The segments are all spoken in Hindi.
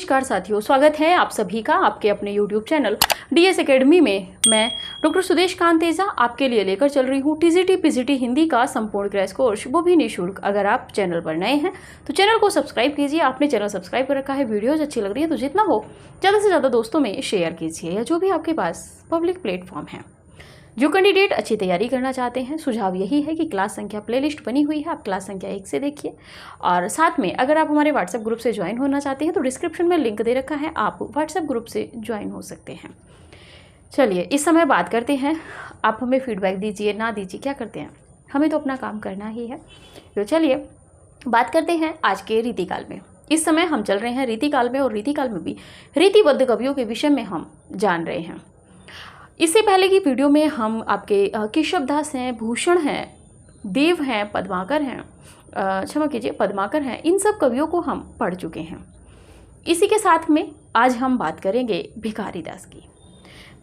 नमस्कार साथियों, स्वागत है आप सभी का आपके अपने YouTube चैनल DS एकेडमी में। मैं डॉक्टर सुदेश कांत तेजा आपके लिए लेकर चल रही हूँ TGT PGT हिंदी का संपूर्ण क्रैश कोर्स, वो भी निःशुल्क। अगर आप चैनल पर नए हैं तो चैनल को सब्सक्राइब कीजिए। आपने चैनल सब्सक्राइब कर रखा है, वीडियोज़ अच्छी लग रही है तो जितना हो ज़्यादा से ज़्यादा दोस्तों में शेयर कीजिए, या जो भी आपके पास पब्लिक प्लेटफॉर्म है। जो कैंडिडेट अच्छी तैयारी करना चाहते हैं, सुझाव यही है कि क्लास संख्या प्लेलिस्ट बनी हुई है, आप क्लास संख्या 1 से देखिए। और साथ में अगर आप हमारे व्हाट्सएप ग्रुप से ज्वाइन होना चाहते हैं तो डिस्क्रिप्शन में लिंक दे रखा है, आप व्हाट्सएप ग्रुप से ज्वाइन हो सकते हैं। चलिए इस समय बात करते हैं। आप हमें फीडबैक दीजिए ना दीजिए, क्या करते हैं, हमें तो अपना काम करना ही है। तो चलिए बात करते हैं आज के रीतिकाल में। इस समय हम चल रहे हैं रीतिकाल में, और रीतिकाल में भी रीतिबद्ध कवियों के विषय में हम जान रहे हैं। इससे पहले की वीडियो में हम आपके केशवदास हैं, भूषण हैं, देव हैं, पद्माकर हैं, क्षमा कीजिए पद्माकर हैं, इन सब कवियों को हम पढ़ चुके हैं। इसी के साथ में आज हम बात करेंगे भिखारी दास की।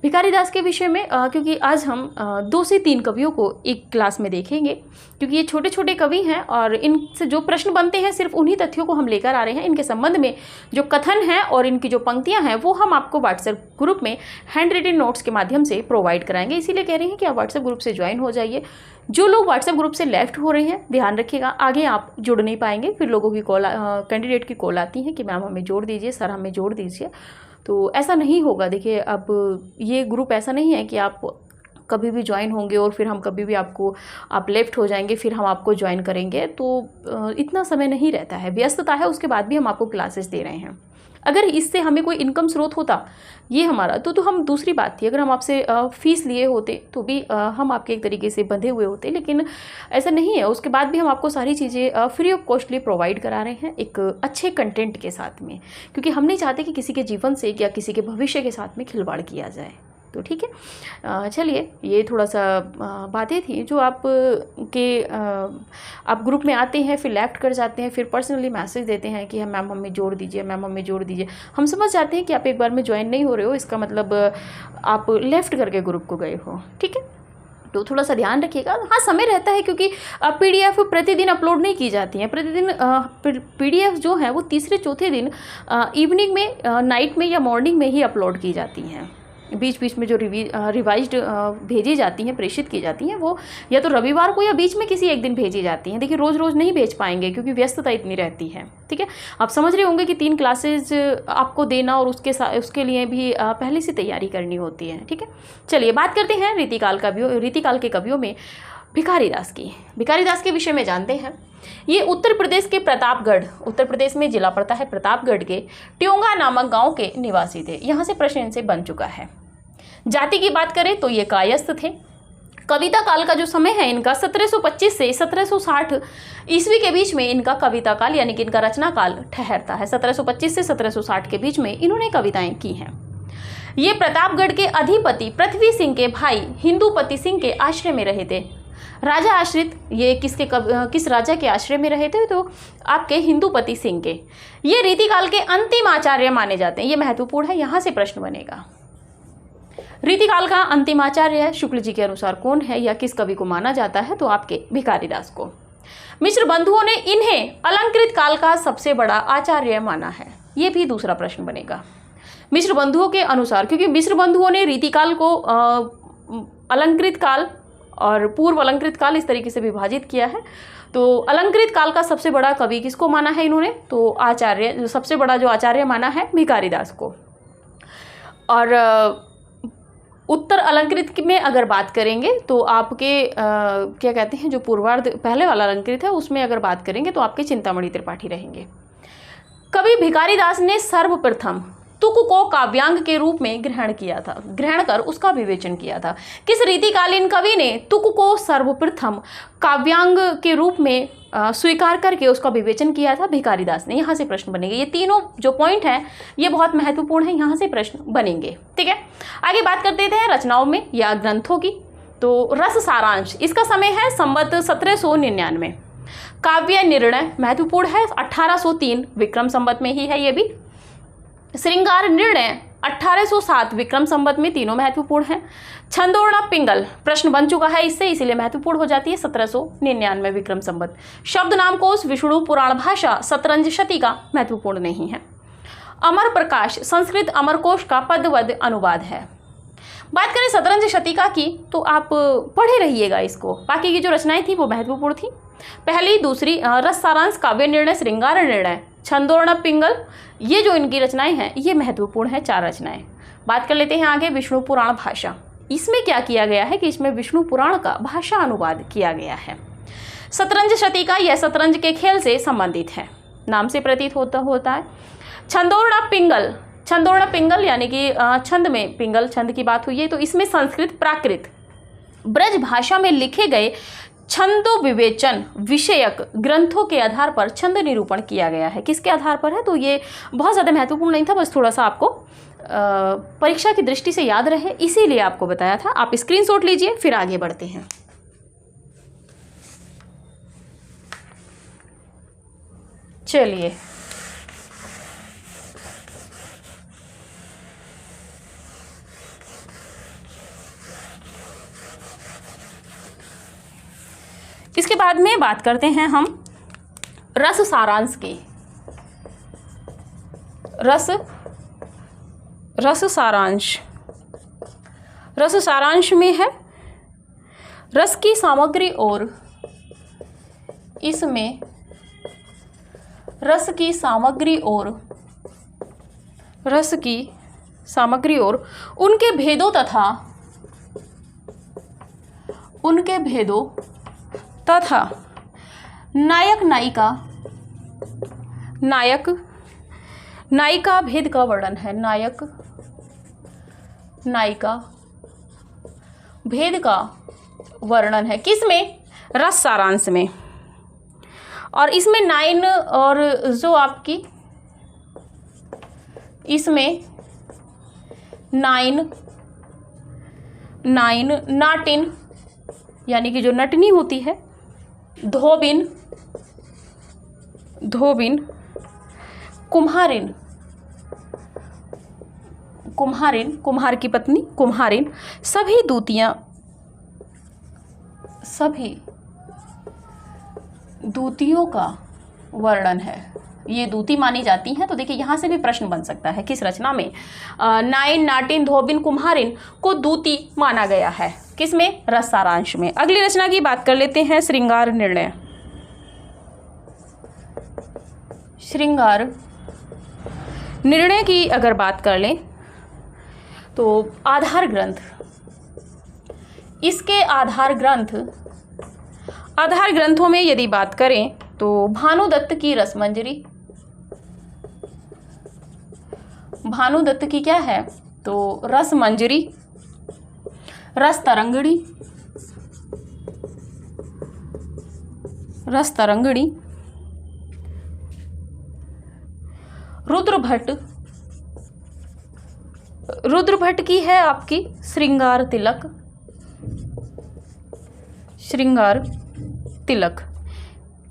भिखारी दास के विषय में क्योंकि आज हम 2 से 3 कवियों को एक क्लास में देखेंगे, क्योंकि ये छोटे छोटे कवि हैं और इनसे जो प्रश्न बनते हैं सिर्फ उन्हीं तथ्यों को हम लेकर आ रहे हैं। इनके संबंध में जो कथन है और इनकी जो पंक्तियां हैं वो हम आपको व्हाट्सएप ग्रुप में हैंड रिटन नोट्स के माध्यम से प्रोवाइड कराएंगे। इसीलिए कह रहे हैं कि आप व्हाट्सएप ग्रुप से ज्वाइन हो जाइए। जो लोग व्हाट्सएप ग्रुप से लेफ्ट हो रहे हैं, ध्यान रखिएगा, आगे आप जुड़ नहीं पाएंगे। फिर लोगों की कॉल, कैंडिडेट की कॉल आती है कि मैम हमें जोड़ दीजिए, सर हमें जोड़ दीजिए। तो ऐसा नहीं होगा। देखिए अब ये ग्रुप ऐसा नहीं है कि आप कभी भी ज्वाइन होंगे और फिर हम कभी भी आप लेफ्ट हो जाएंगे फिर हम आपको ज्वाइन करेंगे, तो इतना समय नहीं रहता है, व्यस्तता है, उसके बाद भी हम आपको क्लासेस दे रहे हैं। अगर इससे हमें कोई इनकम स्रोत होता ये हमारा तो हम दूसरी बात थी। अगर हम आपसे फीस लिए होते तो भी हम आपके एक तरीके से बंधे हुए होते, लेकिन ऐसा नहीं है। उसके बाद भी हम आपको सारी चीज़ें फ्री ऑफ कॉस्टली प्रोवाइड करा रहे हैं, एक अच्छे कंटेंट के साथ में, क्योंकि हम नहीं चाहते कि किसी के जीवन से या किसी के भविष्य के साथ में खिलवाड़ किया जाए। तो ठीक है, चलिए ये थोड़ा सा बातें थी जो आप ग्रुप में आते हैं, फिर लेफ्ट कर जाते हैं, फिर पर्सनली मैसेज देते हैं कि मैम हमें जोड़ दीजिए, मैम हमें जोड़ दीजिए। हम समझ जाते हैं कि आप एक बार में ज्वाइन नहीं हो रहे हो, इसका मतलब आप लेफ्ट करके ग्रुप को गए हो। ठीक है, तो थोड़ा सा ध्यान रखिएगा। हाँ, समय रहता है क्योंकि PDF प्रतिदिन अपलोड नहीं की जाती हैं। प्रतिदिन PDF जो है वो तीसरे चौथे दिन इवनिंग में, नाइट में या मॉर्निंग में ही अपलोड की जाती हैं। बीच बीच में जो रिवाइज्ड भेजी जाती हैं, प्रेषित की जाती हैं, वो या तो रविवार को या बीच में किसी एक दिन भेजी जाती हैं। देखिए रोज़ रोज़ नहीं भेज पाएंगे क्योंकि व्यस्तता इतनी रहती है। ठीक है, आप समझ रहे होंगे कि 3 क्लासेज आपको देना और उसके लिए भी पहले से तैयारी करनी होती है। ठीक है, चलिए बात करते हैं रीतिकाल के कवियों में भिखारी दास की। भिखारी दास के विषय में जानते हैं। ये उत्तर प्रदेश के प्रतापगढ़, उत्तर प्रदेश में जिला पड़ता है प्रतापगढ़ के ट्योंगा नामक गांव के निवासी थे। यहाँ से प्रश्न इनसे बन चुका है। जाति की बात करें तो ये कायस्थ थे। कविता काल का जो समय है इनका 1725 से 1760 ईस्वी के बीच में इनका कविता काल यानी कि इनका रचना काल ठहरता है। 1725 से 1760 के बीच में इन्होंने कविताएं की हैं। ये प्रतापगढ़ के अधिपति पृथ्वी सिंह के भाई हिंदूपति सिंह के आश्रय में रहे थे। राजा आश्रित, ये किस राजा के आश्रय में रहे थे, तो आपके हिंदूपति सिंह के। ये रीतिकाल के अंतिम आचार्य माने जाते हैं। ये महत्वपूर्ण है, यहाँ से प्रश्न बनेगा। रीतिकाल का अंतिम आचार्य शुक्ल जी के अनुसार कौन है या किस कवि को माना जाता है, तो आपके भिखारी दास को। मिश्र बंधुओं ने इन्हें अलंकृत काल का सबसे बड़ा आचार्य माना है। ये भी दूसरा प्रश्न बनेगा। मिश्र बंधुओं के अनुसार, क्योंकि मिश्र बंधुओं ने रीतिकाल को अलंकृत काल और पूर्व अलंकृत काल इस तरीके से विभाजित किया है, तो अलंकृत काल का सबसे बड़ा कवि किसको माना है इन्होंने, तो आचार्य, जो सबसे बड़ा जो आचार्य माना है भिखारी दास को। और उत्तर अलंकृत में अगर बात करेंगे तो आपके क्या कहते हैं, जो पूर्वार्ध पहले वाला अलंकृत है उसमें अगर बात करेंगे तो आपके चिंतामणि त्रिपाठी रहेंगे। कवि भिखारी दास ने सर्वप्रथम तुक को काव्यांग के रूप में ग्रहण कर उसका विवेचन किया था। किस रीतिकालीन कवि ने तुक को सर्वप्रथम काव्यांग के रूप में स्वीकार करके उसका विवेचन किया था? भिखारी दास ने। यहाँ से प्रश्न बनेंगे। ये तीनों जो पॉइंट हैं ये बहुत महत्वपूर्ण है, यहाँ से प्रश्न बनेंगे। ठीक है, आगे बात करते थे रचनाओं में या ग्रंथों की। तो रस सारांश, इसका समय है संवत 1799। काव्य निर्णय महत्वपूर्ण है, 1803 विक्रम संवत में ही है ये भी। श्रृंगार निर्णय 1807 विक्रम संवत में, तीनों महत्वपूर्ण हैं। छंदोर्ण पिंगल प्रश्न बन चुका है इससे, इसीलिए महत्वपूर्ण हो जाती है 1799 विक्रम संवत। शब्द नामकोश विष्णु पुराण भाषा शतरंज शती का महत्वपूर्ण नहीं है। अमर प्रकाश संस्कृत अमरकोश का पदवद अनुवाद है। बात करें शतरंज शतीका की तो आप पढ़े रहिएगा इसको, बाकी की जो रचनाएं थी वो महत्वपूर्ण थी। पहली, दूसरी, रस सारांश, काव्य निर्णय, श्रृंगार निर्णय, छंदोर्ण पिंगल, ये जो इनकी रचनाएं हैं ये महत्वपूर्ण है 4 रचनाएं। बात कर लेते हैं आगे विष्णु पुराण भाषा। इसमें क्या किया गया है कि इसमें विष्णु पुराण का भाषा अनुवाद किया गया है। शतरंज शतीका यह शतरंज के खेल से संबंधित है, नाम से प्रतीत होता है। छंदोर्ण पिंगल, छंदोर्ण पिंगल यानी कि छंद में पिंगल छंद की बात हुई है, तो इसमें संस्कृत प्राकृत ब्रज भाषा में लिखे गए छंदो विवेचन विषयक ग्रंथों के आधार पर छंद निरूपण किया गया है। किसके आधार पर है, तो ये बहुत ज़्यादा महत्वपूर्ण नहीं था, बस थोड़ा सा आपको परीक्षा की दृष्टि से याद रहे इसीलिए आपको बताया था। आप स्क्रीनशॉट लीजिए, फिर आगे बढ़ते हैं। चलिए इसके बाद में बात करते हैं हम रस सारांश की। रस सारांश में है रस की सामग्री और इसमें रस की सामग्री और उनके भेदों तथा नायिका भेद का वर्णन है। नायिका भेद का वर्णन है किसमें, रस सारांश में। और इसमें 9 और जो आपकी इसमें 9 नाटिन यानी कि जो नटनी होती है, धोबिन कुम्हार की पत्नी कुम्हारिन, सभी दूतियों का वर्णन है। ये दूती मानी जाती हैं। तो देखिए यहाँ से भी प्रश्न बन सकता है किस रचना में 9 नाटिन धोबिन कुम्हारिन को दूती माना गया है, किसमें, रस सारांश में। अगली रचना की बात कर लेते हैं श्रृंगार निर्णय। श्रृंगार निर्णय की अगर बात कर लें तो आधार ग्रंथ, इसके आधार ग्रंथों में यदि बात करें तो भानुदत्त की रसमंजरी, भानुदत्त की क्या है तो रसमंजरी, रस तरंगिणी, रुद्रभट्ट की है आपकी श्रृंगार तिलक,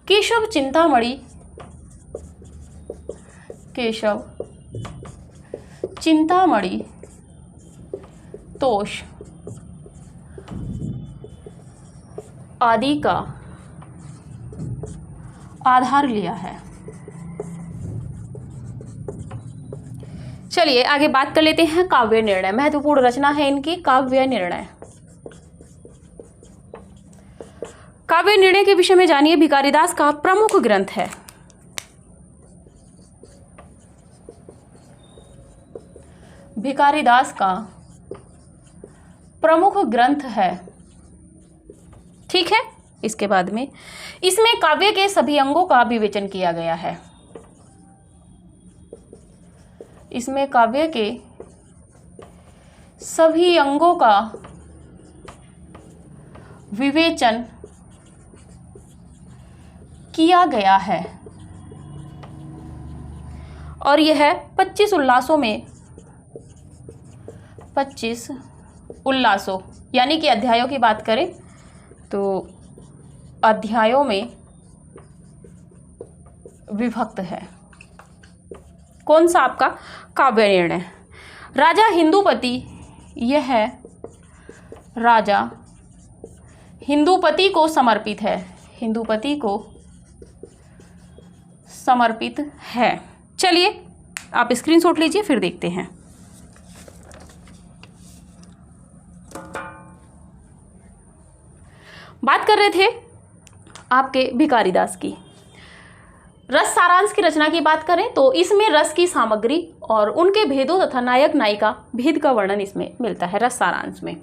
केशव चिंतामणि तोष आदि का आधार लिया है। चलिए आगे बात कर लेते हैं काव्य निर्णय। महत्वपूर्ण रचना है इनकी काव्य निर्णय। काव्य निर्णय के विषय में जानिए। भिखारीदास का प्रमुख ग्रंथ है। भिखारीदास का प्रमुख ग्रंथ है, ठीक है। इसके बाद में इसमें काव्य के सभी अंगों का विवेचन किया गया है। इसमें काव्य के सभी अंगों का विवेचन किया गया है और यह 25 उल्लासों यानी कि अध्यायों की बात करें तो अध्यायों में विभक्त है। कौन सा आपका काव्य निर्णय। राजा हिंदुपति, यह है राजा हिंदुपति को समर्पित है, हिंदुपति को समर्पित है। चलिए आप स्क्रीनशॉट लीजिए, फिर देखते हैं। बात कर रहे थे आपके भिखारी दास की। रस सारांश की रचना की बात करें तो इसमें रस की सामग्री और उनके भेदों तथा नायक नायिका भेद का वर्णन इसमें मिलता है रस सारांश में।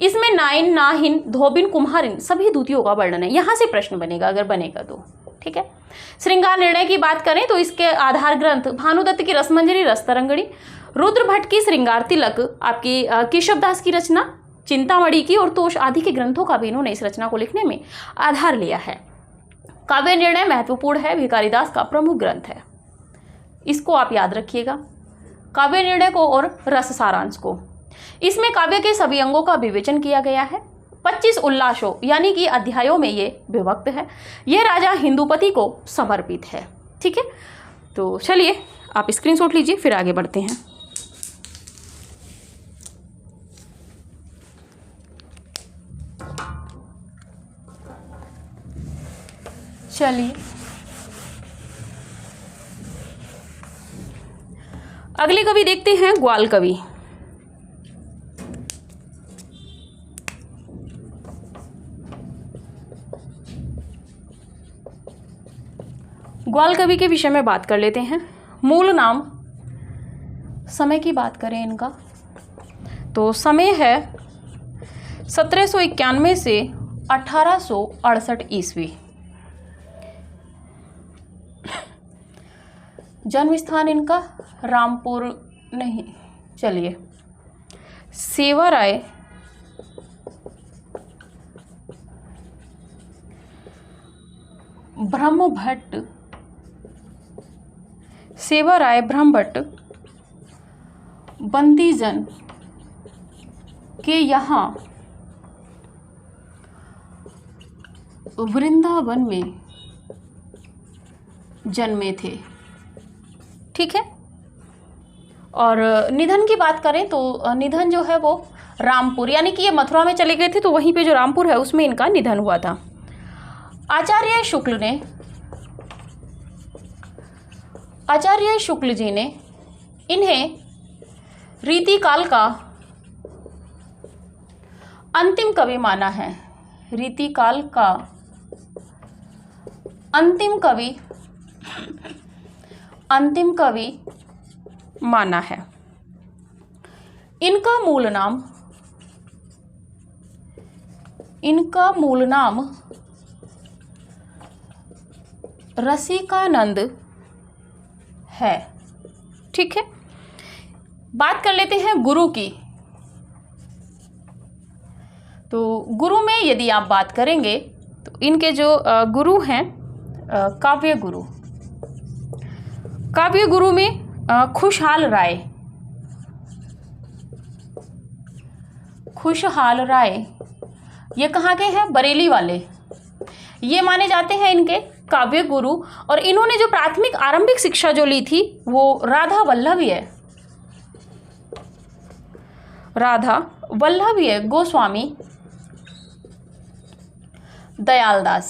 इसमें नाइन, नाहिन, धोबिन, कुम्हारिन सभी द्वितीयों का वर्णन है। यहाँ से प्रश्न बनेगा अगर बनेगा तो, ठीक है। श्रृंगार निर्णय की बात करें तो इसके आधार ग्रंथ भानुदत्त की रसमंजरी, रसतरंगिणी, रुद्र भट्ट की श्रृंगार तिलक, आपकी केशवदास की रचना चिंतामणि की और तोष आदि के ग्रंथों का भी इन्होंने इस रचना को लिखने में आधार लिया है। काव्य निर्णय महत्वपूर्ण है, भिखारीदास का प्रमुख ग्रंथ है, इसको आप याद रखिएगा, काव्य निर्णय को और रस सारांश को। इसमें काव्य के सभी अंगों का विवेचन किया गया है। 25 उल्लासों यानी कि अध्यायों में ये विभक्त है। यह राजा हिंदुपति को समर्पित है, ठीक है। तो चलिए आप स्क्रीनशॉट लीजिए, फिर आगे बढ़ते हैं। चलिए अगले कवि देखते हैं, ग्वाल कवि। ग्वाल कवि के विषय में बात कर लेते हैं। मूल नाम, समय की बात करें इनका तो समय है 1791 से 1868 ईस्वी। जन्म स्थान इनका रामपुर नहीं, चलिए सेवाराय ब्रह्मभट्ट, सेवाराय ब्रह्मभट्ट बंदीजन के यहाँ वृंदावन में जन्मे थे, ठीक है। और निधन की बात करें तो निधन जो है वो रामपुर, यानी कि ये मथुरा में चले गए थे तो वहीं पे जो रामपुर है उसमें इनका निधन हुआ था। आचार्य शुक्ल जी ने इन्हें रीतिकाल का अंतिम कवि माना है। रीतिकाल का अंतिम कवि माना है। इनका मूल नाम रसिकानंद है, ठीक है। बात कर लेते हैं गुरु की। तो गुरु में यदि आप बात करेंगे तो इनके जो गुरु हैं काव्य गुरु में खुशहाल राय, ये कहाँ के हैं? बरेली वाले। ये माने जाते हैं इनके काव्य गुरु। और इन्होंने जो प्राथमिक आरंभिक शिक्षा जो ली थी वो राधा वल्लभीय गोस्वामी दयालाल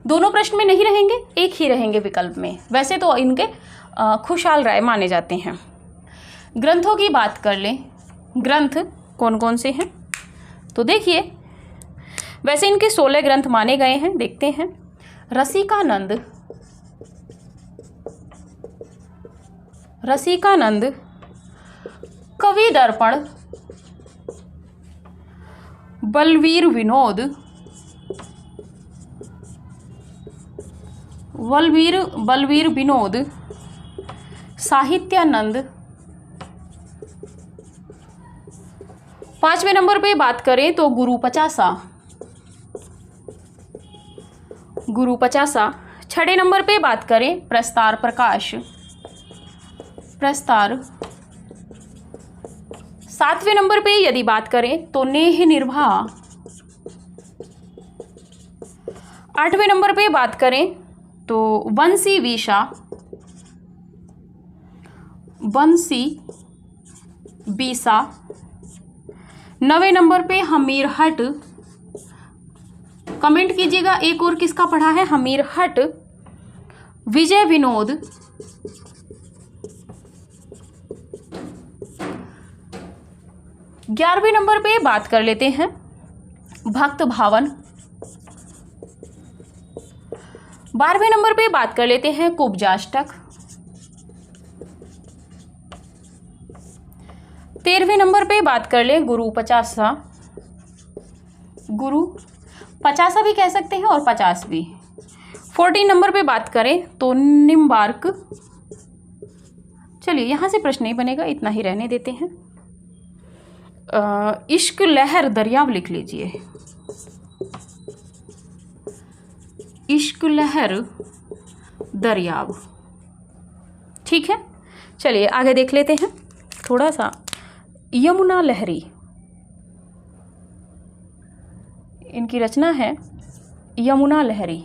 दोनों प्रश्न में नहीं रहेंगे, एक ही रहेंगे विकल्प में। वैसे तो इनके खुशहाल राय माने जाते हैं। ग्रंथों की बात कर लें, ग्रंथ कौन कौन से हैं तो देखिए, वैसे इनके 16 ग्रंथ माने गए हैं, देखते हैं। रसिकानंद, कवि दर्पण, बलवीर विनोद, साहित्यानंद। 5वें नंबर पे बात करें तो गुरु पचासा। 6 नंबर पे बात करें प्रस्तार प्रकाश। 7वें नंबर पे यदि बात करें तो नेह निर्भा। 8वें नंबर पे बात करें तो बंसी बीसा। 9वें नंबर पे हमीर हट। कमेंट कीजिएगा। एक और किसका पढ़ा है? हमीर हट, विजय विनोद, ग्यारहवें नंबर पे बात कर लेते हैं भक्त भावन, 12वें नंबर पे बात कर लेते हैं कुब्जाष्टक, 13वें नंबर पे बात कर ले गुरु पचासा, गुरु पचासा भी कह सकते हैं और 50 भी। 14 नंबर पे बात करें तो निम्बार्क। चलिए यहाँ से प्रश्न नहीं बनेगा, इतना ही रहने देते हैं। इश्क लहर दरियाव लिख लीजिए, इश्क लहर दरियाव। ठीक है, चलिए आगे देख लेते हैं थोड़ा सा। यमुना लहरी, इनकी रचना है यमुना लहरी।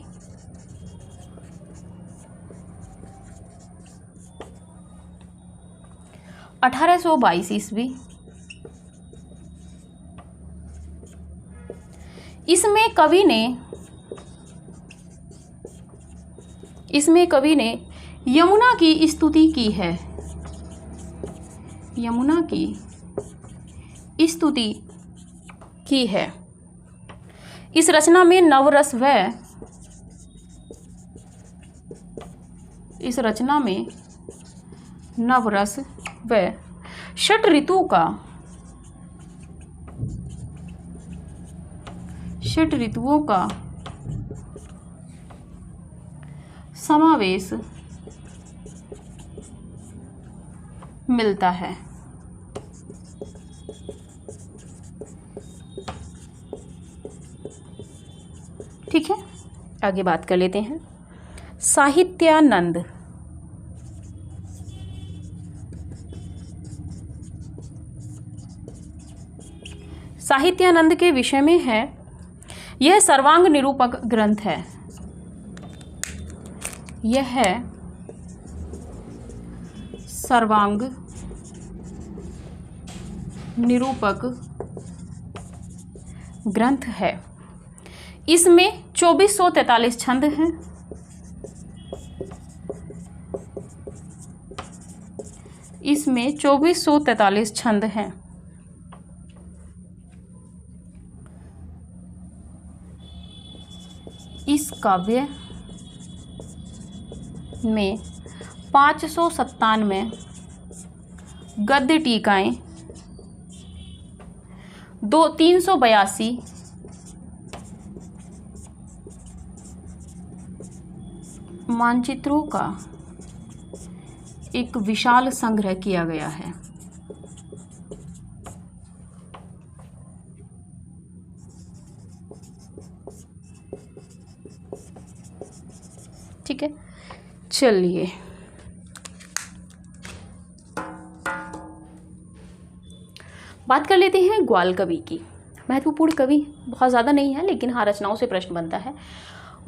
ईस्वी। इसमें कवि ने यमुना की स्तुति की है, यमुना की स्तुति की है। इस रचना में नवरस व षट ऋतुओं का समावेश मिलता है। ठीक है, आगे बात कर लेते हैं साहित्यानंद। साहित्यानंद के विषय में है, यह सर्वांग निरूपक ग्रंथ है, यह है सर्वांग निरूपक ग्रंथ है। इसमें 2443 छंद हैं। इसमें 2443 छंद हैं। इस काव्य में 597 गद्य टीकाएं, 382 मानचित्रों का एक विशाल संग्रह किया गया है। ठीक है, चलिए बात कर लेते हैं ग्वाल कवि की। महत्वपूर्ण कवि बहुत ज़्यादा नहीं है, लेकिन हाँ रचनाओं से प्रश्न बनता है।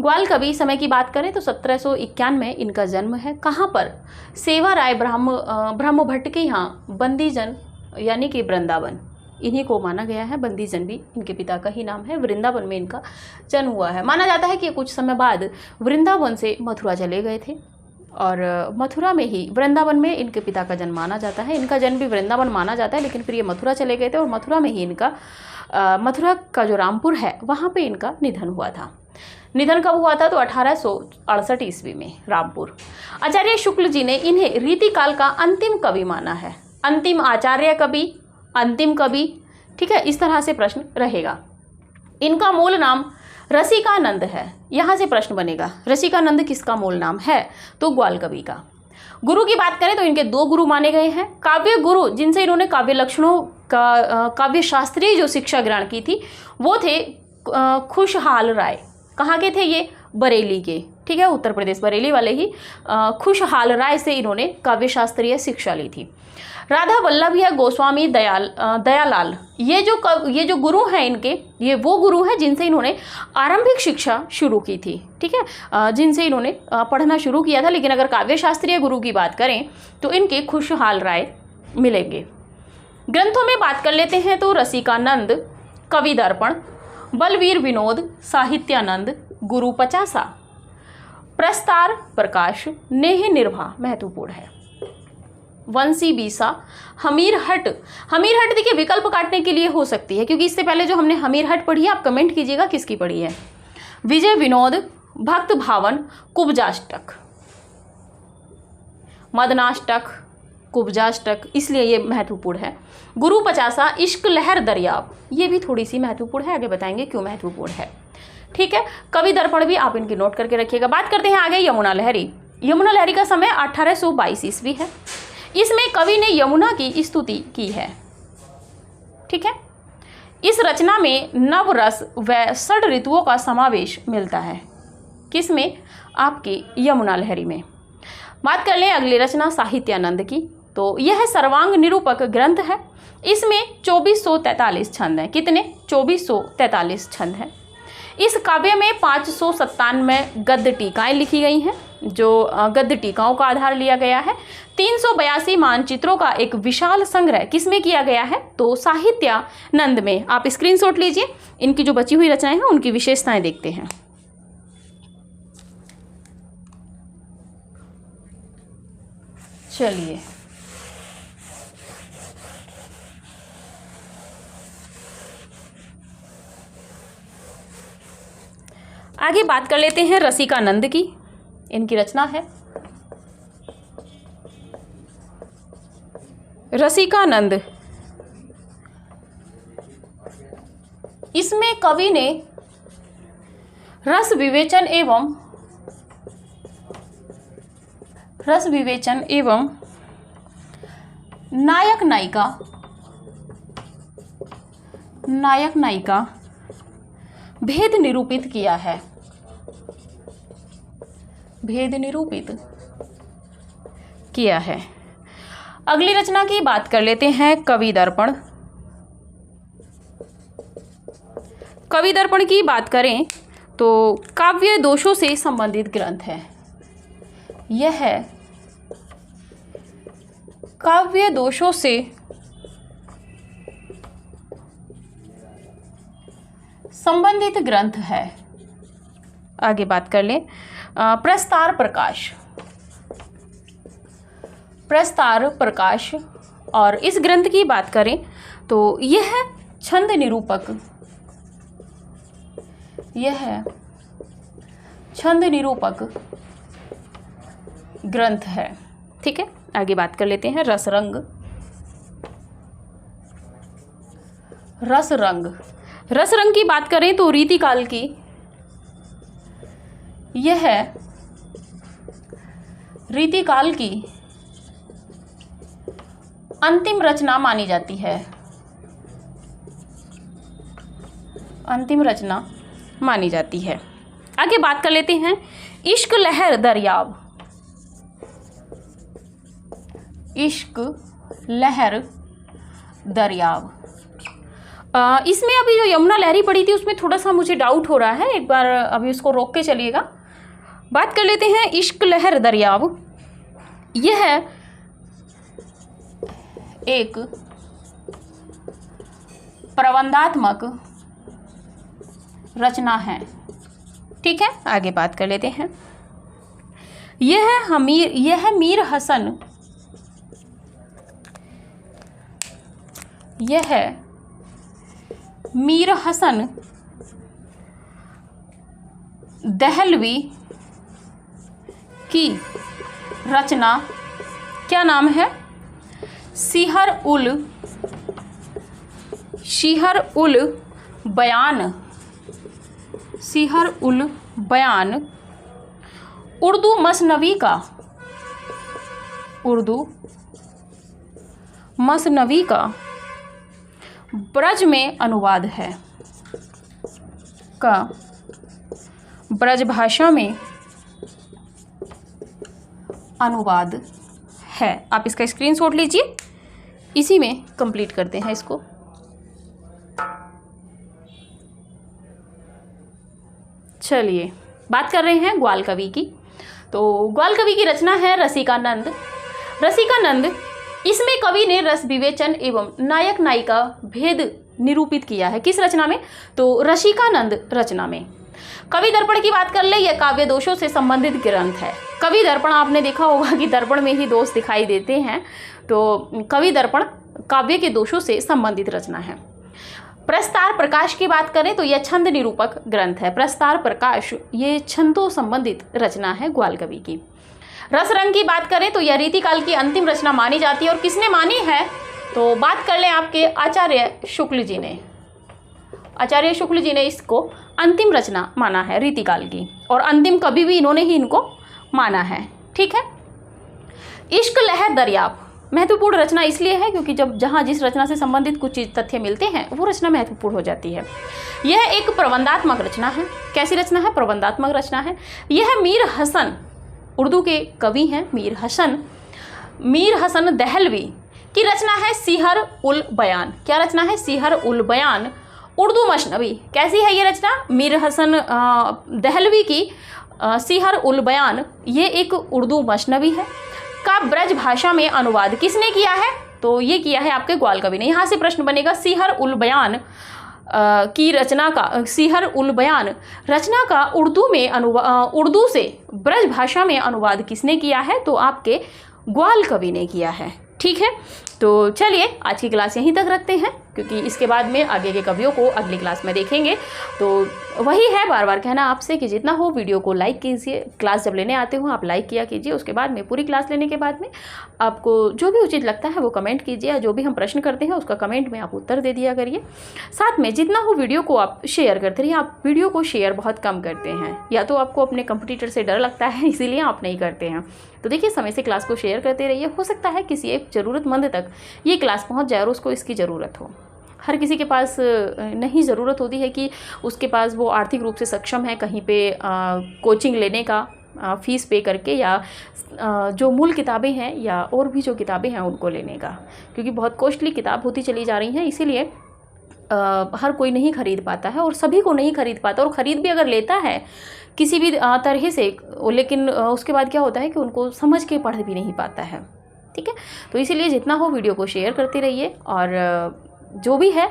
ग्वाल कवि समय की बात करें तो 1751 में इनका जन्म है। कहाँ पर? सेवा राय ब्रह्म भट्ट के यहाँ बंदीजन यानी कि वृंदावन, इन्हीं को माना गया है। बंदीजन भी इनके पिता का ही नाम है। वृंदावन में इनका जन्म हुआ है। माना जाता है कि कुछ समय बाद वृंदावन से मथुरा चले गए थे और मथुरा में ही वृंदावन में इनके पिता का जन्म माना जाता है। इनका जन्म भी वृंदावन माना जाता है, लेकिन फिर ये मथुरा चले गए थे और मथुरा में ही इनका मथुरा का जो रामपुर है वहाँ पे इनका निधन हुआ था। निधन कब हुआ था? तो 1868 ईस्वी में रामपुर। आचार्य शुक्ल जी ने इन्हें रीतिकाल का अंतिम कवि माना है। अंतिम आचार्य कवि, अंतिम कवि। ठीक है, इस तरह से प्रश्न रहेगा। इनका मूल नाम रसिकानंद है। यहाँ से प्रश्न बनेगा, रसिकानंद किसका मूल नाम है? तो ग्वाल कवि का। गुरु की बात करें तो इनके 2 गुरु माने गए हैं। काव्य गुरु जिनसे इन्होंने काव्य लक्षणों का काव्य शास्त्रीय जो शिक्षा ग्रहण की थी वो थे खुशहाल राय। कहाँ के थे ये? बरेली के। ठीक है, उत्तर प्रदेश बरेली वाले ही खुशहाल राय से इन्होंने काव्य शास्त्रीय शिक्षा ली थी। राधा वल्लभ या गोस्वामी दयालाल, ये जो गुरु हैं इनके, ये वो गुरु हैं जिनसे इन्होंने आरंभिक शिक्षा शुरू की थी। ठीक है, जिनसे इन्होंने पढ़ना शुरू किया था। लेकिन अगर काव्य शास्त्रीय गुरु की बात करें तो इनके खुशहाल राय मिलेंगे। ग्रंथों में बात कर लेते हैं तो रसिकानंद, कवि दर्पण, बलवीर विनोद, साहित्यानंद, गुरु पचासा, प्रस्तार प्रकाश, नेह निर्भा महत्वपूर्ण है। वंशी बीसा, हमीरहट। हमीरहट देखिए विकल्प काटने के लिए हो सकती है, क्योंकि इससे पहले जो हमने हमीरहट पढ़ी है आप कमेंट कीजिएगा किसकी पढ़ी है। विजय विनोद, भक्त भावन, कुब्जाष्टक, मदनाष्टक, कुब्जाष्टक, इसलिए ये महत्वपूर्ण है। गुरु पचासा, इश्क लहर दरियाव, ये भी थोड़ी सी महत्वपूर्ण है, आगे बताएंगे क्यों महत्वपूर्ण है। ठीक है, कवि दर्पण भी आप इनकी नोट करके रखिएगा। बात करते हैं आगे यमुना लहरी। यमुना लहरी का समय 1822 ईस्वी है। इसमें कवि ने यमुना की स्तुति की है। ठीक है, इस रचना में नव रस व षड ऋतुओं का समावेश मिलता है। किसमें? आपकी यमुना लहरी में। बात कर लें अगली रचना साहित्यानंद की, तो यह सर्वांग निरूपक ग्रंथ है। इसमें 2443 छंद हैं। कितने? 2443 छंद हैं। इस काव्य में 597 गद्य टीकाएं लिखी गई हैं, जो गद्य टीकाओं का आधार लिया गया है। 382 मानचित्रों का एक विशाल संग्रह किसमें किया गया है? तो साहित्यानंद में। आप स्क्रीनशॉट लीजिए, इनकी जो बची हुई रचनाएं हैं उनकी विशेषताएं देखते हैं। चलिए आगे बात कर लेते हैं रसिकानंद की। इनकी रचना है रसिकानंद। इसमें कवि ने रस विवेचन एवं नायक नायिका भेद निरूपित किया है। अगली रचना की बात कर लेते हैं कवि दर्पण। कवि दर्पण की बात करें तो काव्य दोषों से संबंधित ग्रंथ है। यह काव्य दोषों से संबंधित ग्रंथ है। आगे बात कर लें प्रस्तार प्रकाश। और इस ग्रंथ की बात करें तो यह छंद निरूपक ग्रंथ है। ठीक है, आगे बात कर लेते हैं रसरंग की बात करें तो रीतिकाल की यह अंतिम रचना मानी जाती है। आगे बात कर लेते हैं इश्क लहर दरियाव। इसमें अभी जो यमुना लहरी पड़ी थी उसमें थोड़ा सा मुझे डाउट हो रहा है, एक बार अभी उसको रोक के चलिएगा। बात कर लेते हैं इश्क लहर दरियाव। यह एक प्रबंधात्मक रचना है। ठीक है, आगे बात कर लेते हैं। यह मीर हसन दहलवी की रचना क्या नाम है? सिहर उल बयान उर्दू मसनवी का ब्रज में अनुवाद है, ब्रज भाषा में अनुवाद है। आप इसका स्क्रीनशॉट लीजिए, इसी में कंप्लीट करते हैं इसको। चलिए बात कर रहे हैं ग्वाल कवि की। तो ग्वाल कवि की रचना है रसिकानंद। इसमें कवि ने रस विवेचन एवं नायक नायिका भेद निरूपित किया है। किस रचना में? तो रसिकानंद रचना में। कवि दर्पण की बात कर ले, यह काव्य दोषों से संबंधित ग्रंथ है। कवि दर्पण आपने देखा होगा कि दर्पण में ही दोष दिखाई देते हैं, तो कवि दर्पण काव्य के दोषों से संबंधित रचना है। प्रस्तार प्रकाश की बात करें तो यह छंद निरूपक ग्रंथ है। प्रस्तार प्रकाश ये छंदों संबंधित रचना है ग्वाल कवि की। रस रंग की बात करें तो यह रीतिकाल की अंतिम रचना मानी जाती है। और किसने मानी है? तो बात कर लें आपके आचार्य शुक्ल जी ने। आचार्य शुक्ल जी ने इसको अंतिम रचना माना है रीतिकाल की, और अंतिम कवि भी इन्होंने ही इनको माना है। ठीक है। इश्क लहर दरियाब महत्वपूर्ण रचना इसलिए है क्योंकि जब जहाँ जिस रचना से संबंधित कुछ तथ्य मिलते हैं वो रचना महत्वपूर्ण हो जाती है। यह एक प्रबंधात्मक रचना है। कैसी रचना है? प्रबंधात्मक रचना है। यह मीर हसन, उर्दू के कवि हैं मीर हसन दहलवी की रचना है सीहर उल बयान। क्या रचना है? सीहर उल बयान, उर्दू मशनवी। कैसी है ये रचना? मीर हसन दहलवी की सीहर उल बयान ये एक उर्दू मशनवी है। का ब्रज भाषा में अनुवाद किसने किया है? तो ये किया है आपके ग्वाल कवि ने। यहाँ से प्रश्न बनेगा सीहर उल बयान की रचना का, सीहर उल बयान रचना का उर्दू से ब्रज भाषा में अनुवाद किसने किया है? तो आपके ग्वाल कवि ने किया है। ठीक है। तो चलिए आज की क्लास यहीं तक रखते हैं, क्योंकि इसके बाद में आगे के कवियों को अगली क्लास में देखेंगे। तो वही है बार बार कहना आपसे कि जितना हो वीडियो को लाइक कीजिए। क्लास जब लेने आते हो आप लाइक किया कीजिए। उसके बाद में पूरी क्लास लेने के बाद में आपको जो भी उचित लगता है वो कमेंट कीजिए। जो भी हम प्रश्न करते हैं उसका कमेंट में आप उत्तर दे दिया करिए। साथ में जितना हो वीडियो को आप शेयर करते रहिए। आप वीडियो को शेयर बहुत कम करते हैं, या तो आपको अपने कंपटीटर से डर लगता है इसीलिए आप नहीं करते हैं। तो देखिए समय से क्लास को शेयर करते रहिए। हो सकता है किसी एक ज़रूरतमंद तक ये क्लास पहुंच जाए और उसको इसकी ज़रूरत हो। हर किसी के पास नहीं ज़रूरत होती है कि उसके पास वो आर्थिक रूप से सक्षम है कहीं पे कोचिंग लेने का फ़ीस पे करके, या जो मूल किताबें हैं या और भी जो किताबें हैं उनको लेने का, क्योंकि बहुत कॉस्टली किताब होती चली जा रही हैं। इसीलिए हर कोई नहीं खरीद पाता है, और सभी को नहीं खरीद पाता। और ख़रीद भी अगर लेता है किसी भी तरह से, लेकिन उसके बाद क्या होता है कि उनको समझ के पढ़ भी नहीं पाता है। ठीक है। तो इसीलिए जितना हो वीडियो को शेयर करते रहिए। और जो भी है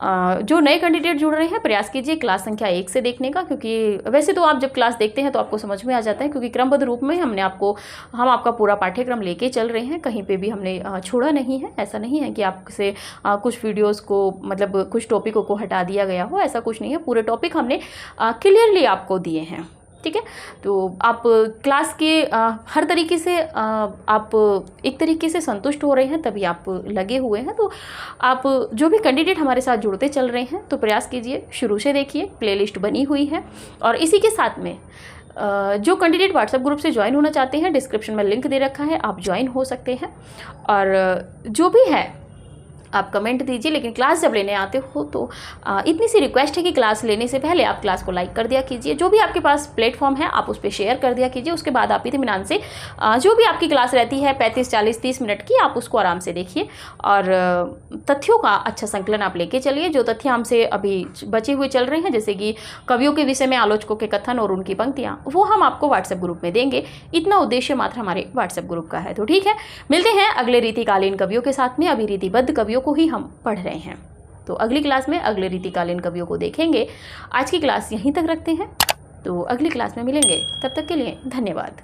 जो नए कैंडिडेट जुड़ रहे हैं प्रयास कीजिए क्लास संख्या 1 से देखने का, क्योंकि वैसे तो आप जब क्लास देखते हैं तो आपको समझ में आ जाता है, क्योंकि क्रमबद्ध रूप में हम आपका पूरा पाठ्यक्रम लेके चल रहे हैं। कहीं पे भी हमने छोड़ा नहीं है। ऐसा नहीं है कि आपसे कुछ वीडियोस को मतलब कुछ टॉपिकों को हटा दिया गया हो, ऐसा कुछ नहीं है। पूरे टॉपिक हमने क्लियरली आपको दिए हैं। ठीक है। तो आप क्लास के हर तरीके से आप एक तरीके से संतुष्ट हो रहे हैं, तभी आप लगे हुए हैं। तो आप जो भी कैंडिडेट हमारे साथ जुड़ते चल रहे हैं तो प्रयास कीजिए, शुरू से देखिए, प्लेलिस्ट बनी हुई है। और इसी के साथ में जो कैंडिडेट व्हाट्सएप ग्रुप से ज्वाइन होना चाहते हैं डिस्क्रिप्शन में लिंक दे रखा है, आप ज्वाइन हो सकते हैं। और जो भी है आप कमेंट दीजिए। लेकिन क्लास जब लेने आते हो तो इतनी सी रिक्वेस्ट है कि क्लास लेने से पहले आप क्लास को लाइक कर दिया कीजिए। जो भी आपके पास प्लेटफॉर्म है आप उस पर शेयर कर दिया कीजिए। उसके बाद आप इत्मीनान से जो भी आपकी क्लास रहती है 35, 40, 30 मिनट की, आप उसको आराम से देखिए और तथ्यों का अच्छा संकलन आप लेके चलिए। जो तथ्य हमसे अभी बचे हुए चल रहे हैं, जैसे कि कवियों के विषय में आलोचकों के कथन और उनकी पंक्तियाँ, वो हम आपको व्हाट्सएप ग्रुप में देंगे। इतना उद्देश्य मात्र हमारे व्हाट्सएप ग्रुप का है। तो ठीक है, मिलते हैं अगले रीतिकालीन कवियों के साथ में। अभी रीतिबद्ध कवियों को ही हम पढ़ रहे हैं, तो अगली क्लास में अगले रीतिकालीन कवियों को देखेंगे। आज की क्लास यहीं तक रखते हैं, तो अगली क्लास में मिलेंगे। तब तक के लिए धन्यवाद।